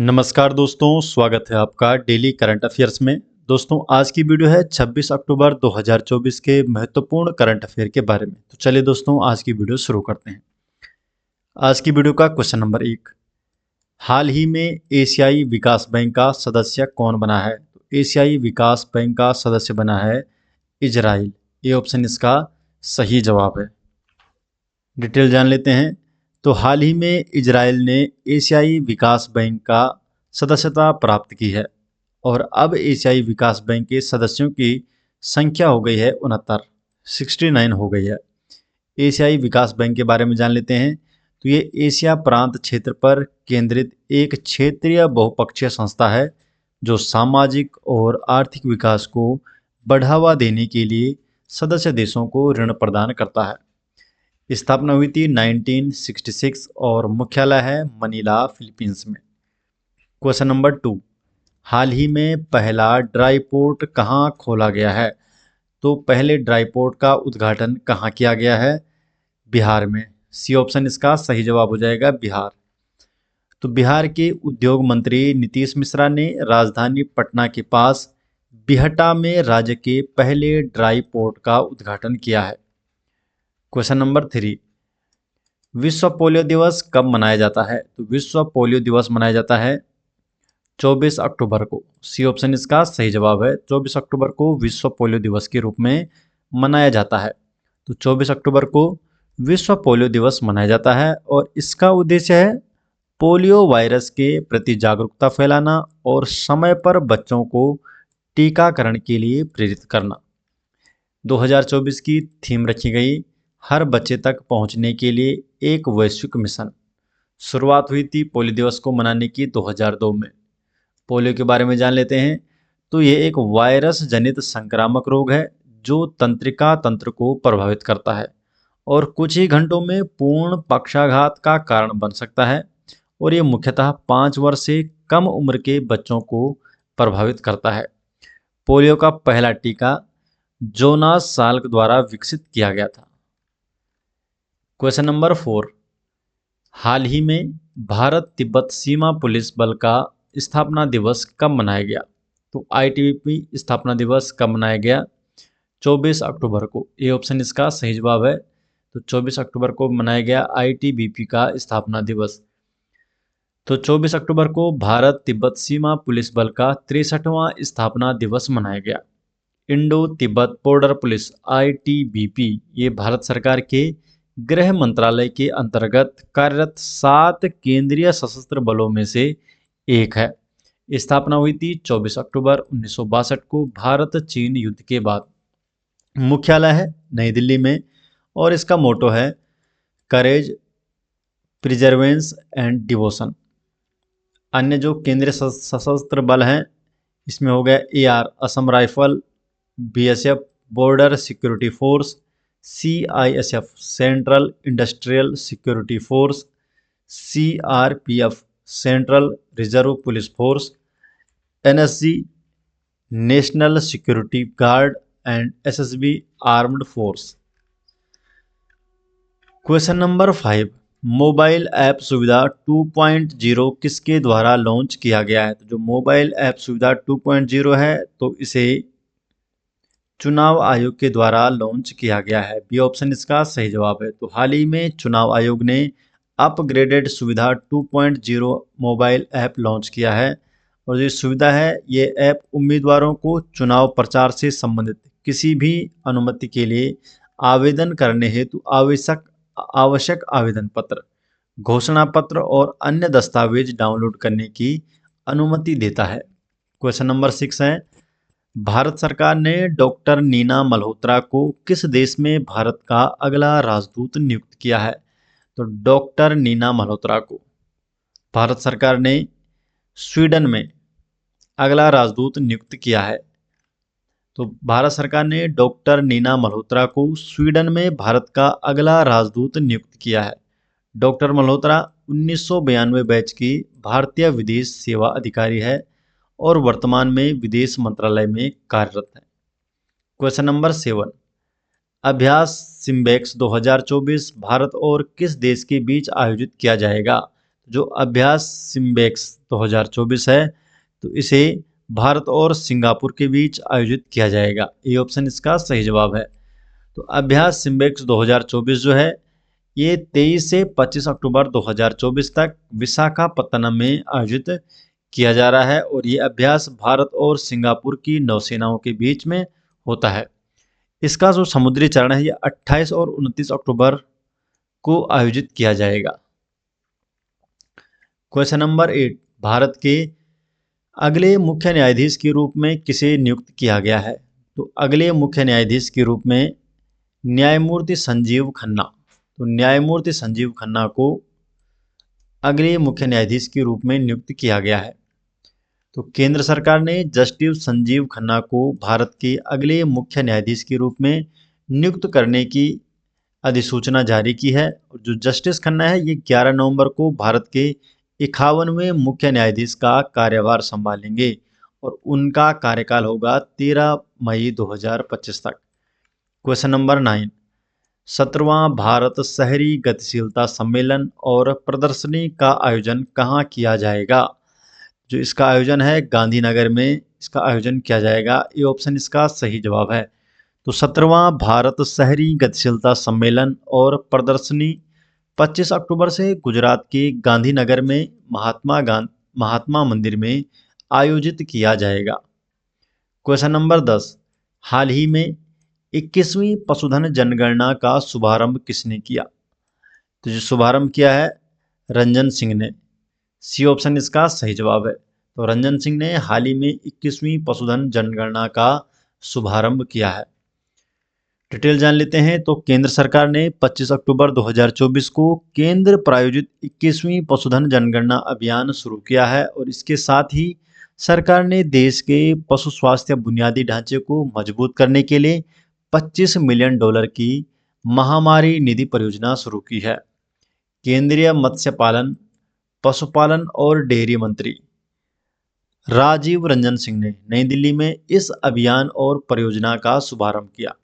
नमस्कार दोस्तों, स्वागत है आपका डेली करंट अफेयर्स में। दोस्तों, आज की वीडियो है 26 अक्टूबर 2024 के महत्वपूर्ण करंट अफेयर के बारे में। तो चलिए दोस्तों, आज की वीडियो शुरू करते हैं। आज की वीडियो का क्वेश्चन नंबर 1, हाल ही में एशियाई विकास बैंक का सदस्य कौन बना है? तो एशियाई विकास बैंक का सदस्य बना है इजराइल। ये ऑप्शन इसका सही जवाब है। डिटेल जान लेते हैं। तो हाल ही में इजराइल ने एशियाई विकास बैंक का सदस्यता प्राप्त की है और अब एशियाई विकास बैंक के सदस्यों की संख्या हो गई है 69 हो गई है। एशियाई विकास बैंक के बारे में जान लेते हैं। तो ये एशिया प्रांत क्षेत्र पर केंद्रित एक क्षेत्रीय बहुपक्षीय संस्था है जो सामाजिक और आर्थिक विकास को बढ़ावा देने के लिए सदस्य देशों को ऋण प्रदान करता है। स्थापना हुई थी 1966 और मुख्यालय है मनीला, फिलीपींस में। क्वेश्चन नंबर 2, हाल ही में पहला ड्राई पोर्ट कहाँ खोला गया है? तो पहले ड्राई पोर्ट का उद्घाटन कहाँ किया गया है? बिहार में। सी ऑप्शन इसका सही जवाब हो जाएगा, बिहार। तो बिहार के उद्योग मंत्री नीतीश मिश्रा ने राजधानी पटना के पास बिहटा में राज्य के पहले ड्राई पोर्ट का उद्घाटन किया है। क्वेश्चन नंबर 3, विश्व पोलियो दिवस कब मनाया जाता है? तो विश्व पोलियो दिवस मनाया जाता है 24 अक्टूबर को। सी ऑप्शन इसका सही जवाब है। 24 अक्टूबर को विश्व पोलियो दिवस के रूप में मनाया जाता है। तो 24 अक्टूबर को विश्व पोलियो दिवस मनाया जाता है और इसका उद्देश्य है पोलियो वायरस के प्रति जागरूकता फैलाना और समय पर बच्चों को टीकाकरण के लिए प्रेरित करना। 2024 की थीम रखी गई, हर बच्चे तक पहुंचने के लिए एक वैश्विक मिशन। शुरुआत हुई थी पोलियो दिवस को मनाने की 2002 में। पोलियो के बारे में जान लेते हैं। तो ये एक वायरस जनित संक्रामक रोग है जो तंत्रिका तंत्र को प्रभावित करता है और कुछ ही घंटों में पूर्ण पक्षाघात का कारण बन सकता है और ये मुख्यतः 5 वर्ष से कम उम्र के बच्चों को प्रभावित करता है। पोलियो का पहला टीका जोनास साल्क द्वारा विकसित किया गया था। क्वेश्चन नंबर 4, हाल ही में भारत तिब्बत सीमा पुलिस बल का स्थापना दिवस कब मनाया गया? तो आईटीबीपी स्थापना दिवस कब मनाया गया? 24 अक्टूबर को। ये ऑप्शन इसका सही जवाब है। तो 24 अक्टूबर को मनाया गया आईटीबीपी का स्थापना दिवस। तो 24 अक्टूबर को भारत तिब्बत सीमा पुलिस बल का 63वां स्थापना दिवस मनाया गया। Indo Tibet border police ITBP ये भारत सरकार के गृह मंत्रालय के अंतर्गत कार्यरत 7 केंद्रीय सशस्त्र बलों में से एक है। स्थापना हुई थी 24 अक्टूबर 1962 को भारत चीन युद्ध के बाद। मुख्यालय है नई दिल्ली में और इसका मोटो है करेज, प्रिजर्वेंस एंड डिवोशन। अन्य जो केंद्रीय सशस्त्र बल हैं इसमें हो गया AR Assam rifle, BSF border security force, CISF central industrial security force, CRPF central reserve police force, NSG national security guard and SSB armed force. Question number 5, mobile app सुविधा 2.0 किसके द्वारा लॉन्च किया गया है? तो जो मोबाइल ऐप सुविधा 2.0 है तो इसे चुनाव आयोग के द्वारा लॉन्च किया गया है। बी ऑप्शन इसका सही जवाब है। तो हाल ही में चुनाव आयोग ने अपग्रेडेड सुविधा 2.0 मोबाइल ऐप लॉन्च किया है और ये सुविधा है, ये ऐप उम्मीदवारों को चुनाव प्रचार से संबंधित किसी भी अनुमति के लिए आवेदन करने हेतु आवश्यक आवेदन पत्र, घोषणा पत्र और अन्य दस्तावेज डाउनलोड करने की अनुमति देता है। क्वेश्चन नंबर 6 है, भारत सरकार ने डॉक्टर नीना मल्होत्रा को किस देश में भारत का अगला राजदूत नियुक्त किया है? तो डॉक्टर नीना मल्होत्रा को भारत सरकार ने स्वीडन में अगला राजदूत नियुक्त किया है। तो भारत सरकार ने डॉक्टर नीना मल्होत्रा को स्वीडन में भारत का अगला राजदूत नियुक्त किया है। डॉक्टर मल्होत्रा 1992 बैच की भारतीय विदेश सेवा अधिकारी है और वर्तमान में विदेश मंत्रालय में कार्यरत है। क्वेश्चन नंबर 7, अभ्यास सिम्बेक्स 2024 भारत और किस देश के बीच आयोजित किया जाएगा? जो अभ्यास सिम्बेक्स 2024 है, तो इसे भारत और सिंगापुर के बीच आयोजित किया जाएगा। ये ऑप्शन इसका सही जवाब है। तो अभ्यास सिम्बेक्स 2024 जो है ये 23 से 25 अक्टूबर 2024 तक विशाखापत्तनम में आयोजित किया जा रहा है और ये अभ्यास भारत और सिंगापुर की नौसेनाओं के बीच में होता है। इसका जो समुद्री चरण है ये 28 और 29 अक्टूबर को आयोजित किया जाएगा। क्वेश्चन नंबर 8, भारत के अगले मुख्य न्यायाधीश के रूप में किसे नियुक्त किया गया है? तो अगले मुख्य न्यायाधीश के रूप में न्यायमूर्ति संजीव खन्ना। तो न्यायमूर्ति संजीव खन्ना को अगले मुख्य न्यायाधीश के रूप में नियुक्त किया गया है। तो केंद्र सरकार ने जस्टिस संजीव खन्ना को भारत के अगले मुख्य न्यायाधीश के रूप में नियुक्त करने की अधिसूचना जारी की है। और जो जस्टिस खन्ना है ये 11 नवंबर को भारत के 51वें मुख्य न्यायाधीश का कार्यभार संभालेंगे और उनका कार्यकाल होगा 13 मई 2025 तक। क्वेश्चन नंबर 9, 17वां भारत शहरी गतिशीलता सम्मेलन और प्रदर्शनी का आयोजन कहाँ किया जाएगा? जो इसका आयोजन है गांधीनगर में इसका आयोजन किया जाएगा। ये ऑप्शन इसका सही जवाब है। तो 17वां भारत शहरी गतिशीलता सम्मेलन और प्रदर्शनी 25 अक्टूबर से गुजरात के गांधीनगर में महात्मा मंदिर में आयोजित किया जाएगा। क्वेश्चन नंबर 10, हाल ही में 21वीं पशुधन जनगणना का शुभारंभ किसने किया? तो जो शुभारंभ किया है रंजन सिंह ने। सी ऑप्शन इसका सही जवाब है। तो रंजन सिंह ने हाल ही में 21वीं पशुधन जनगणना का शुभारंभ किया है। डिटेल जान लेते हैं। तो केंद्र सरकार ने 25 अक्टूबर 2024 को केंद्र प्रायोजित 21वीं पशुधन जनगणना अभियान शुरू किया है और इसके साथ ही सरकार ने देश के पशु स्वास्थ्य बुनियादी ढांचे को मजबूत करने के लिए $25 मिलियन की महामारी निधि परियोजना शुरू की है। केंद्रीय मत्स्य पालन, पशुपालन और डेयरी मंत्री राजीव रंजन सिंह ने नई दिल्ली में इस अभियान और परियोजना का शुभारंभ किया।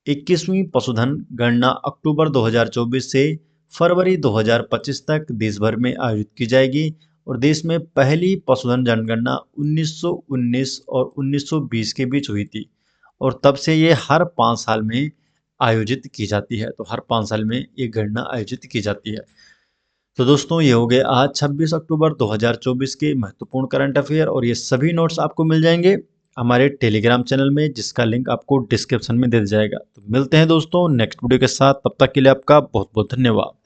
21वीं पशुधन गणना अक्टूबर 2024 से फरवरी 2025 तक देश भर में आयोजित की जाएगी और देश में पहली पशुधन जनगणना 1919 और 1920 के बीच हुई थी और तब से ये हर 5 साल में आयोजित की जाती है। तो हर 5 साल में ये गणना आयोजित की जाती है। तो दोस्तों ये हो गए आज 26 अक्टूबर 2024 के महत्वपूर्ण करंट अफेयर और ये सभी नोट्स आपको मिल जाएंगे हमारे टेलीग्राम चैनल में, जिसका लिंक आपको डिस्क्रिप्शन में दे दिया जाएगा। तो मिलते हैं दोस्तों नेक्स्ट वीडियो के साथ, तब तक के लिए आपका बहुत बहुत धन्यवाद।